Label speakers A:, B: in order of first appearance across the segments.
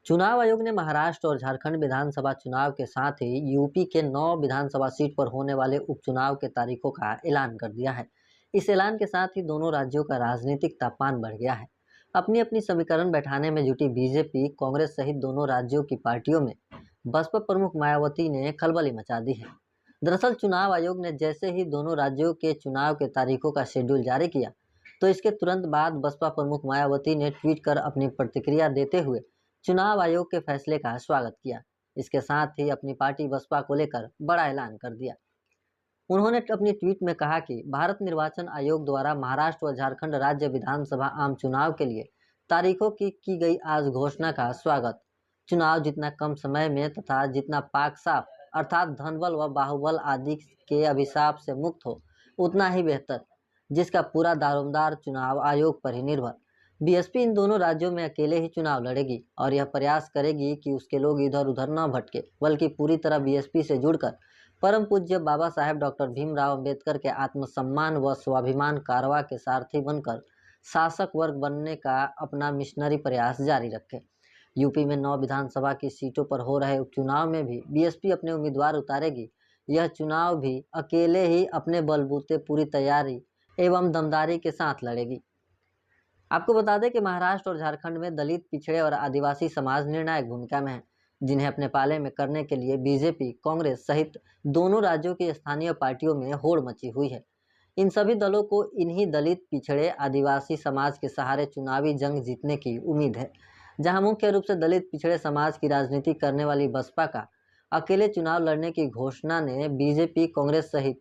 A: चुनाव आयोग ने महाराष्ट्र और झारखंड विधानसभा चुनाव के साथ ही यूपी के 9 विधानसभा सीट पर होने वाले उपचुनाव के तारीखों का ऐलान कर दिया है। इस ऐलान के साथ ही दोनों राज्यों का राजनीतिक तापमान बढ़ गया है। अपनी अपनी समीकरण बैठाने में जुटी बीजेपी, कांग्रेस सहित दोनों राज्यों की पार्टियों में बसपा प्रमुख मायावती ने खलबली मचा दी है। दरअसल चुनाव आयोग ने जैसे ही दोनों राज्यों के चुनाव के तारीखों का शेड्यूल जारी किया, तो इसके तुरंत बाद बसपा प्रमुख मायावती ने ट्वीट कर अपनी प्रतिक्रिया देते हुए चुनाव आयोग के फैसले का स्वागत किया। इसके साथ ही अपनी पार्टी बसपा को लेकर बड़ा ऐलान कर दिया। उन्होंने अपनी ट्वीट में कहा कि भारत निर्वाचन आयोग द्वारा महाराष्ट्र व झारखंड राज्य विधानसभा आम चुनाव के लिए तारीखों की गई आज घोषणा का स्वागत। चुनाव जितना कम समय में तथा जितना पाक साफ अर्थात धनबल व बाहुबल आदि के अभिशाप से मुक्त हो, उतना ही बेहतर, जिसका पूरा दारोमदार चुनाव आयोग पर ही निर्भर। बीएसपी इन दोनों राज्यों में अकेले ही चुनाव लड़ेगी और यह प्रयास करेगी कि उसके लोग इधर उधर न भटके, बल्कि पूरी तरह बीएसपी से जुड़कर परम पूज्य बाबा साहेब डॉक्टर भीमराव अंबेडकर के आत्मसम्मान व स्वाभिमान कारवा के सारथी बनकर शासक वर्ग बनने का अपना मिशनरी प्रयास जारी रखे। यूपी में 9 विधानसभा की सीटों पर हो रहे उपचुनाव में भी बीएसपी अपने उम्मीदवार उतारेगी। यह चुनाव भी अकेले ही अपने बलबूते पूरी तैयारी एवं दमदारी के साथ लड़ेगी। आपको बता दें कि महाराष्ट्र और झारखंड में दलित, पिछड़े और आदिवासी समाज निर्णायक भूमिका में है, जिन्हें अपने पाले में करने के लिए बीजेपी, कांग्रेस सहित दोनों राज्यों की स्थानीय पार्टियों में होड़ मची हुई है। इन सभी दलों को इन्हीं दलित, पिछड़े, आदिवासी समाज के सहारे चुनावी जंग जीतने की उम्मीद है। जहां मुख्य रूप से दलित, पिछड़े समाज की राजनीति करने वाली बसपा का अकेले चुनाव लड़ने की घोषणा ने बीजेपी, कांग्रेस सहित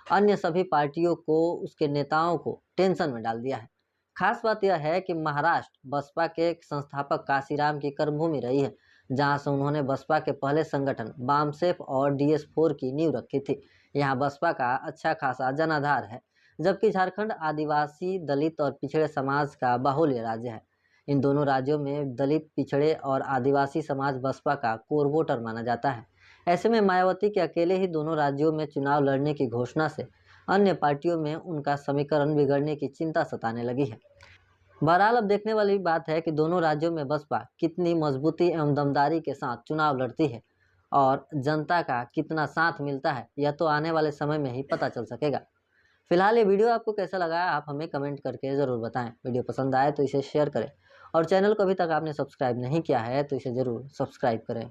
A: अन्य सभी पार्टियों को, उसके नेताओं को टेंशन में डाल दिया है। खास बात यह है कि महाराष्ट्र बसपा के संस्थापक काशीराम की कर्मभूमि रही है, जहां से उन्होंने बसपा के पहले संगठन बामसेफ और डीएस4 की नींव रखी थी। यहां बसपा का अच्छा खासा जनाधार है, जबकि झारखंड आदिवासी, दलित और पिछड़े समाज का बाहुल्य राज्य है। इन दोनों राज्यों में दलित, पिछड़े और आदिवासी समाज बसपा का कोर वोटर माना जाता है। ऐसे में मायावती के अकेले ही दोनों राज्यों में चुनाव लड़ने की घोषणा से अन्य पार्टियों में उनका समीकरण बिगड़ने की चिंता सताने लगी है। बहरहाल अब देखने वाली बात है कि दोनों राज्यों में बसपा कितनी मजबूती एवं दमदारी के साथ चुनाव लड़ती है और जनता का कितना साथ मिलता है, यह तो आने वाले समय में ही पता चल सकेगा। फिलहाल ये वीडियो आपको कैसा लगा, आप हमें कमेंट करके ज़रूर बताएं। वीडियो पसंद आए तो इसे शेयर करें और चैनल को अभी तक आपने सब्सक्राइब नहीं किया है तो इसे ज़रूर सब्सक्राइब करें।